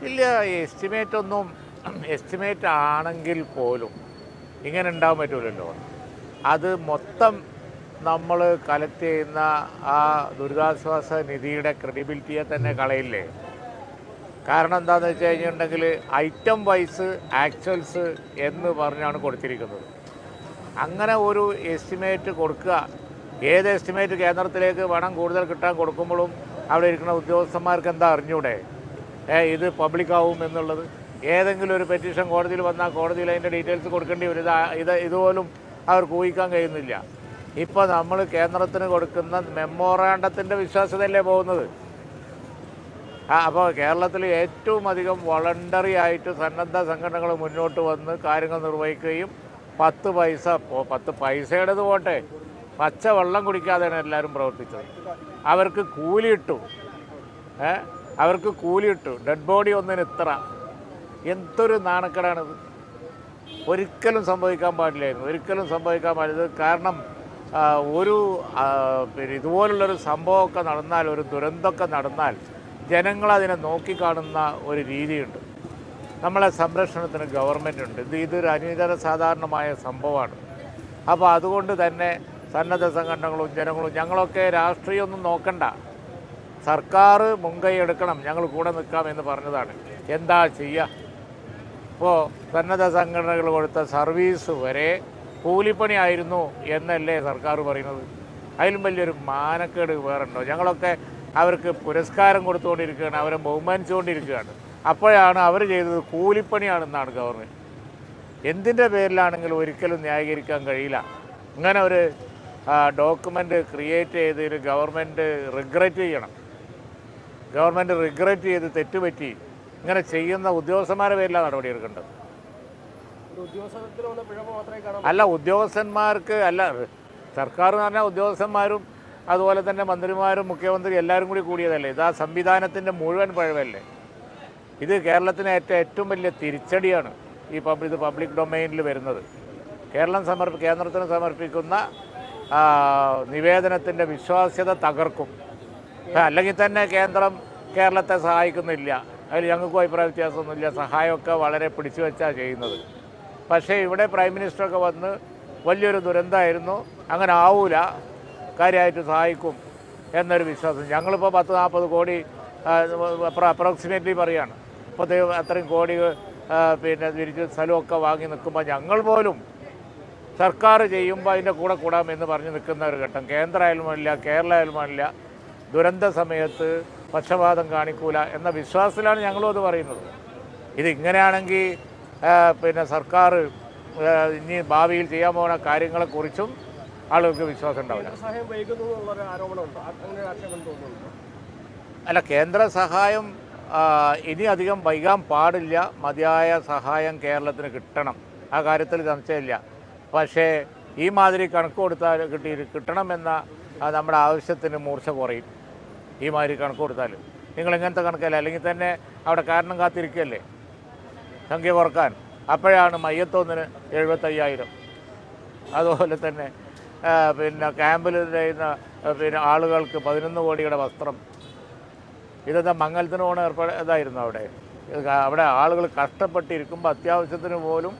ഇല്ല, എസ്റ്റിമേറ്റ് ആണെങ്കിൽ പോലും ഇങ്ങനെ ഉണ്ടാകാൻ പറ്റില്ലല്ലോ. അത് മൊത്തം നമ്മൾ കളക്ട് ചെയ്യുന്ന ആ ദുരിതാശ്വാസ നിധിയുടെ ക്രെഡിബിലിറ്റിയെ തന്നെ കളയില്ലേ. കാരണം എന്താണെന്ന് വെച്ച് കഴിഞ്ഞിട്ടുണ്ടെങ്കിൽ ഐറ്റം വൈസ് ആക്ച്വൽസ് എന്ന് പറഞ്ഞാണ് കൊടുത്തിരിക്കുന്നത്. അങ്ങനെ ഒരു എസ്റ്റിമേറ്റ് കൊടുക്കുക, ഏത് എസ്റ്റിമേറ്റ് കേന്ദ്രത്തിലേക്ക് പണം കൂടുതൽ കിട്ടാൻ കൊടുക്കുമ്പോഴും അവിടെ ഇരിക്കുന്ന ഉദ്യോഗസ്ഥന്മാർക്ക് എന്താ അറിഞ്ഞൂടെ ഇത് പബ്ലിക്കാവും എന്നുള്ളത്? ഏതെങ്കിലും ഒരു പെറ്റീഷൻ കോടതിയിൽ വന്നാൽ കോടതിയിൽ അതിൻ്റെ ഡീറ്റെയിൽസ് കൊടുക്കേണ്ടി വരും. ഇതുപോലും അവർക്ക് ഊഹിക്കാൻ കഴിയുന്നില്ല. ഇപ്പോൾ നമ്മൾ കേന്ദ്രത്തിന് കൊടുക്കുന്ന മെമ്മോറാണ്ടത്തിൻ്റെ വിശ്വാസ്യതയല്ലേ പോകുന്നത്. അപ്പോൾ കേരളത്തിൽ ഏറ്റവും അധികം വോളണ്ടറി ആയിട്ട് സന്നദ്ധ സംഘടനകൾ മുന്നോട്ട് വന്ന് കാര്യങ്ങൾ നിർവഹിക്കുകയും 10 പൈസയുടേത് പോട്ടെ, പച്ച വെള്ളം കുടിക്കാതെയാണ് എല്ലാവരും പ്രവർത്തിച്ചത്. അവർക്ക് കൂലിയിട്ടു ഡെഡ് ബോഡി ഒന്നിന് ഇത്ര. എന്തൊരു നാണക്കേടാണിത്. ഒരിക്കലും സംഭവിക്കാൻ പാടില്ലായിരുന്നു. കാരണം ഇതുപോലുള്ളൊരു സംഭവമൊക്കെ നടന്നാൽ, ഒരു ദുരന്തമൊക്കെ നടന്നാൽ ജനങ്ങളതിനെ നോക്കിക്കാണുന്ന ഒരു രീതിയുണ്ട്. നമ്മളെ സംരക്ഷണത്തിന് ഗവൺമെൻറ് ഉണ്ട്. ഇതൊരു അനിതര സാധാരണമായ സംഭവമാണ്. അപ്പോൾ അതുകൊണ്ട് തന്നെ സന്നദ്ധ സംഘടനകളും ജനങ്ങളും ഞങ്ങളൊക്കെ രാഷ്ട്രീയമൊന്നും നോക്കണ്ട, സർക്കാർ മുൻകൈ എടുക്കണം, ഞങ്ങൾ കൂടെ നിൽക്കാം എന്ന് പറഞ്ഞതാണ്. എന്താ ചെയ്യുക? ഇപ്പോൾ സന്നദ്ധ സംഘടനകൾ കൊടുത്ത സർവീസ് വരെ കൂലിപ്പണി ആയിരുന്നു എന്നല്ലേ സർക്കാർ പറയുന്നത്? അതിലും വലിയൊരു മാനക്കേട് വേറുണ്ടോ? ഞങ്ങളൊക്കെ അവർക്ക് പുരസ്കാരം കൊടുത്തുകൊണ്ടിരിക്കുകയാണ്, അവരെ ബഹുമാനിച്ചുകൊണ്ടിരിക്കുകയാണ്. അപ്പോഴാണ് അവർ ചെയ്തത് കൂലിപ്പണിയാണെന്നാണ് ഗവൺമെൻറ്. എന്തിൻ്റെ പേരിലാണെങ്കിലും ഒരിക്കലും ന്യായീകരിക്കാൻ കഴിയില്ല. അങ്ങനെ ഒരു ഡോക്യുമെൻ്റ് ക്രിയേറ്റ് ചെയ്തതിന് ഗവൺമെൻറ് റിഗ്രറ്റ് ചെയ്ത് തെറ്റുപറ്റി ഇങ്ങനെ ചെയ്യുന്ന ഉദ്യോഗസ്ഥന്മാരുടെ പേരിലാണ് നടപടിയെടുക്കേണ്ടത്. ഉദ്യോഗസ്ഥന്മാർക്ക് സർക്കാർ എന്ന് പറഞ്ഞാൽ ഉദ്യോഗസ്ഥന്മാരും അതുപോലെ തന്നെ മന്ത്രിമാരും മുഖ്യമന്ത്രി എല്ലാവരും കൂടിയതല്ലേ. ഇത് ആ സംവിധാനത്തിൻ്റെ മുഴുവൻ പഴവല്ലേ. ഇത് കേരളത്തിന് ഏറ്റവും വലിയ തിരിച്ചടിയാണ് ഇത് പബ്ലിക് ഡൊമൈനിൽ വരുന്നത്. കേന്ദ്രത്തിന് സമർപ്പിക്കുന്ന നിവേദനത്തിൻ്റെ വിശ്വാസ്യത തകർക്കും. അല്ലെങ്കിൽ തന്നെ കേന്ദ്രം കേരളത്തെ സഹായിക്കുന്നില്ല, അതിൽ ഞങ്ങൾക്കും അഭിപ്രായ വ്യത്യാസമൊന്നുമില്ല. സഹായമൊക്കെ വളരെ പിടിച്ചു വെച്ചാണ് ചെയ്യുന്നത്. പക്ഷേ ഇവിടെ പ്രൈം മിനിസ്റ്ററൊക്കെ വന്ന് വലിയൊരു ദുരന്തമായിരുന്നു, അങ്ങനെ ആവൂല, കാര്യമായിട്ട് സഹായിക്കും എന്നൊരു വിശ്വാസം. ഞങ്ങളിപ്പോൾ 10-40 കോടി അപ്രോക്സിമേറ്റ്ലി പറയുകയാണ്. ഇപ്പോൾ അത്രയും കോടി തിരിച്ച് സ്ഥലമൊക്കെ വാങ്ങി നിൽക്കുമ്പോൾ ഞങ്ങൾ പോലും സർക്കാർ ചെയ്യുമ്പോൾ അതിൻ്റെ കൂടെ കൂടാമെന്ന് പറഞ്ഞ് നിൽക്കുന്ന ഒരു ഘട്ടം. കേന്ദ്രമായാലും വേണ്ടില്ല, കേരളമായാലും വേണ്ടില്ല, ദുരന്ത സമയത്ത് പക്ഷപാതം കാണിക്കൂല എന്ന വിശ്വാസത്തിലാണ് ഞങ്ങളും അത് പറയുന്നത്. ഇതിങ്ങനെയാണെങ്കിൽ സർക്കാർ ഇനി ഭാവിയിൽ ചെയ്യാൻ പോകുന്ന കാര്യങ്ങളെക്കുറിച്ചും ആളുകൾക്ക് വിശ്വാസം ഉണ്ടാവില്ല. കേന്ദ്ര സഹായം ഇനി അധികം വൈകാൻ പാടില്ല. മതിയായ സഹായം കേരളത്തിന് കിട്ടണം, ആ കാര്യത്തിൽ സംശയമില്ല. പക്ഷേ ഈ മാതിരി കണക്ക് കിട്ടണമെന്ന നമ്മുടെ ആവശ്യത്തിന് മൂർച്ച കുറയും. ഈ മാതിരി കണക്ക് കൊടുത്താൽ നിങ്ങൾ ഇങ്ങനത്തെ കണക്കല്ല, അല്ലെങ്കിൽ തന്നെ അവിടെ കാരണം കാത്തിരിക്കുകയല്ലേ സംഖ്യ കുറക്കാൻ. അപ്പോഴാണ് മയ്യത്തൊന്നിന് 75,000, അതുപോലെ തന്നെ ക്യാമ്പിൽ ചെയ്യുന്ന ആളുകൾക്ക് 11 കോടിയുടെ വസ്ത്രം. ഇതെന്താ മംഗലത്തിന് പോകണ ഇതായിരുന്നു അവിടെ ആളുകൾ കഷ്ടപ്പെട്ടിരിക്കുമ്പോൾ അത്യാവശ്യത്തിന് പോലും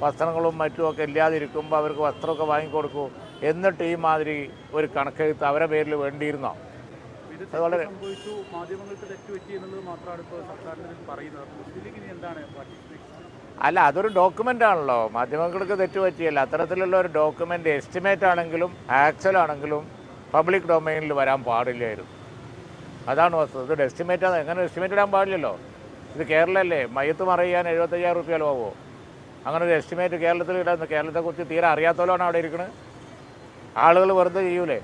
വസ്ത്രങ്ങളും മറ്റുമൊക്കെ ഇല്ലാതിരിക്കുമ്പോൾ അവർക്ക് വസ്ത്രമൊക്കെ വാങ്ങിക്കൊടുക്കൂ. എന്നിട്ട് ഈ മാതിരി ഒരു കണക്കെഴുത്ത് അവരുടെ പേരിൽ വേണ്ടിയിരുന്നോ? അത് വളരെ അതൊരു ഡോക്യുമെൻ്റ് ആണല്ലോ. മാധ്യമങ്ങൾക്ക് തെറ്റുപറ്റിയല്ല. അത്തരത്തിലുള്ള ഒരു ഡോക്യുമെൻ്റ് എസ്റ്റിമേറ്റ് ആണെങ്കിലും ആക്ച്വൽ ആണെങ്കിലും പബ്ലിക് ഡൊമൈനിൽ വരാൻ പാടില്ലായിരുന്നു. അതാണ് വസ്തുത. ഇത് എസ്റ്റിമേറ്റ് എങ്ങനെ എസ്റ്റിമേറ്റ് ഇടാൻ പാടില്ലല്ലോ. ഇത് കേരളമല്ലേ, മയ്യത്ത് മറിയാൻ 75,000 രൂപ ചിലവാകുമോ? അങ്ങനെ ഒരു എസ്റ്റിമേറ്റ് കേരളത്തിൽ ഇടാൻ, കേരളത്തെക്കുറിച്ച് തീരെ അറിയാത്തവരാണ് അവിടെ ഇരിക്കുന്നത്. ആളുകൾ വെറുതെ ചെയ്യൂലേ.